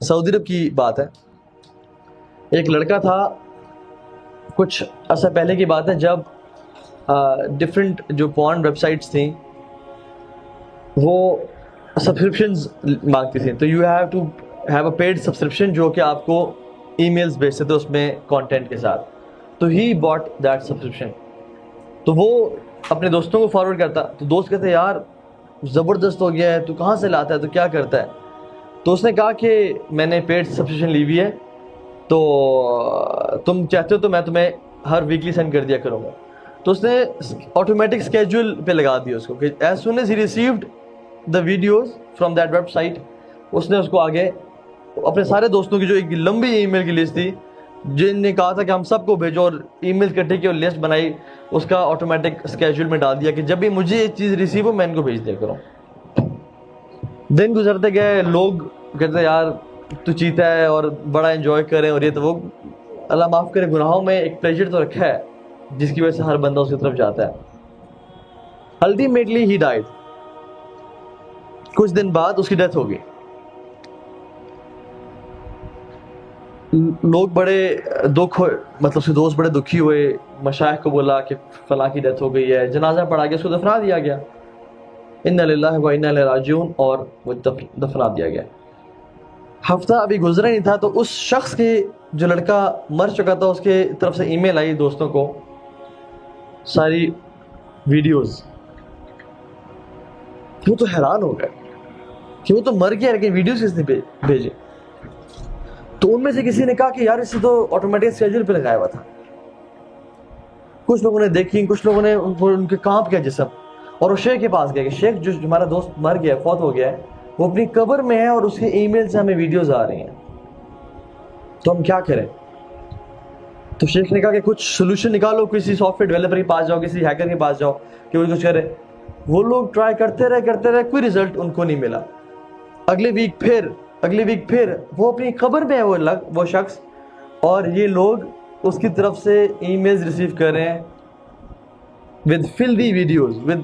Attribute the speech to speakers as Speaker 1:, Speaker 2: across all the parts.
Speaker 1: سعودی عرب کی بات ہے. ایک لڑکا تھا, کچھ عرصہ پہلے کی بات ہے, جب ڈفرینٹ جو پورن ویب سائٹس تھیں وہ سبسکرپشنز مانگتی تھیں. تو you have to have a paid subscription جو کہ آپ کو ای میلز بھیجتے تھے اس میں کانٹینٹ کے ساتھ. تو ہی باٹ دیٹ سبسکرپشن. تو وہ اپنے دوستوں کو فارورڈ کرتا, تو دوست کہتے یار زبردست ہو گیا ہے, تو کہاں سے لاتا ہے, تو کیا کرتا ہے. تو اس نے کہا کہ میں نے پیڈ سبسکرپشن لی ہوئی ہے, تو تم چاہتے ہو تو میں تمہیں ہر ویکلی سینڈ کر دیا کروں گا. تو اس نے آٹومیٹک اسکیجول پہ لگا دیا اس کو کہ as soon as he received the videos from that website, اس نے اس کو آگے اپنے سارے دوستوں کی جو ایک لمبی ای میل کی لسٹ تھی جن نے کہا تھا کہ ہم سب کو بھیجو, اور ای میل اکٹھے کی اور لسٹ بنائی, اس کا آٹومیٹک اسکیجول میں ڈال دیا کہ جب بھی مجھے یہ چیز ریسیو ہو میں ان کو بھیج دیا کروں. دن گزرتے گئے, لوگ کہتے یار تو چیتا ہے اور بڑا انجوائے کریں اور یہ تو وہ. اللہ معاف کرے, گناہوں میں ایک پلیجر تو رکھا ہے جس کی وجہ سے ہر بندہ اس کی طرف جاتا ہے. الٹیمیٹلی ہی ڈائڈ. کچھ دن بعد اس کی ڈیتھ ہو گئی. لوگ بڑے دکھ ہوئے, مطلب اس کے دوست بڑے دکھی ہوئے, مشائخ کو بولا کہ فلاں کی ڈیتھ ہو گئی ہے, جنازہ پڑھا گیا, اس کو دفنا دیا گیا, انا للہ و انا الیہ راجعون, اور وہ دفنا دیا گیا. ہفتہ ابھی گزرا نہیں تھا تو اس شخص کے جو لڑکا مر چکا تھا اس کے طرف سے ای میل آئی دوستوں کو, ساری ویڈیوز. وہ تو حیران ہو گئے کہ وہ تو مر گیا لیکن ویڈیوز کس نے بھیجے. تو ان میں سے کسی نے کہا کہ یار اسے تو آٹومیٹک اسکیجول پہ لگایا ہوا تھا. کچھ لوگوں نے دیکھی, کچھ لوگوں نے ان کے کانپ گیا جسم, اور وہ شیخ کے پاس گیا کہ شیخ جو ہمارا دوست مر گیا, فوت ہو گیا ہے, وہ اپنی قبر میں ہے اور اس کے ای میل سے ہمیں ویڈیوز آ رہی ہیں, تو ہم کیا کریں. تو شیخ نے کہا کہ کچھ سولوشن نکالو, کسی سافٹ ویئر ڈیولپر کے پاس جاؤ, کسی ہیکر کے پاس جاؤ کہ وہ کچھ کرے. وہ لوگ ٹرائی کرتے رہے, کوئی رزلٹ ان کو نہیں ملا. اگلے ویک پھر وہ اپنی قبر میں ہے وہ شخص, اور یہ لوگ اس کی طرف سے ای میلز ریسیو کر رہے ہیں with filthy videos, with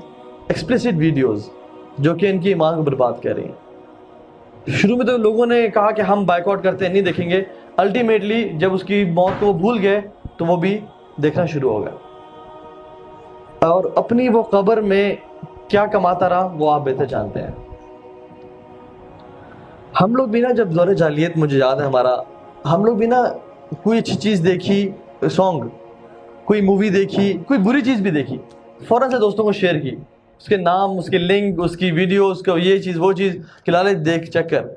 Speaker 1: explicit videos, جو کہ ان کی ایمان کو برباد کر رہی ہیں. شروع میں تو لوگوں نے کہا کہ ہم بائیک آؤٹ کرتے ہیں, نہیں دیکھیں گے. الٹیمیٹلی جب اس کی موت کو وہ بھول گئے تو وہ بھی دیکھنا شروع ہو گیا, اور اپنی وہ قبر میں کیا کماتا رہا وہ آپ بہتر جانتے ہیں. ہم لوگ بھی نا, جب دور جاہلیت مجھے یاد ہے ہمارا, ہم لوگ بھی نا کوئی اچھی چیز دیکھی, سانگ, کوئی مووی دیکھی, کوئی بری چیز بھی دیکھی, فوراً سے دوستوں کو شیئر کی, اس کے نام, اس کے لنک, اس کی ویڈیو, اس کو یہ چیز وہ چیز, کہ لالے دیکھ چیک کر.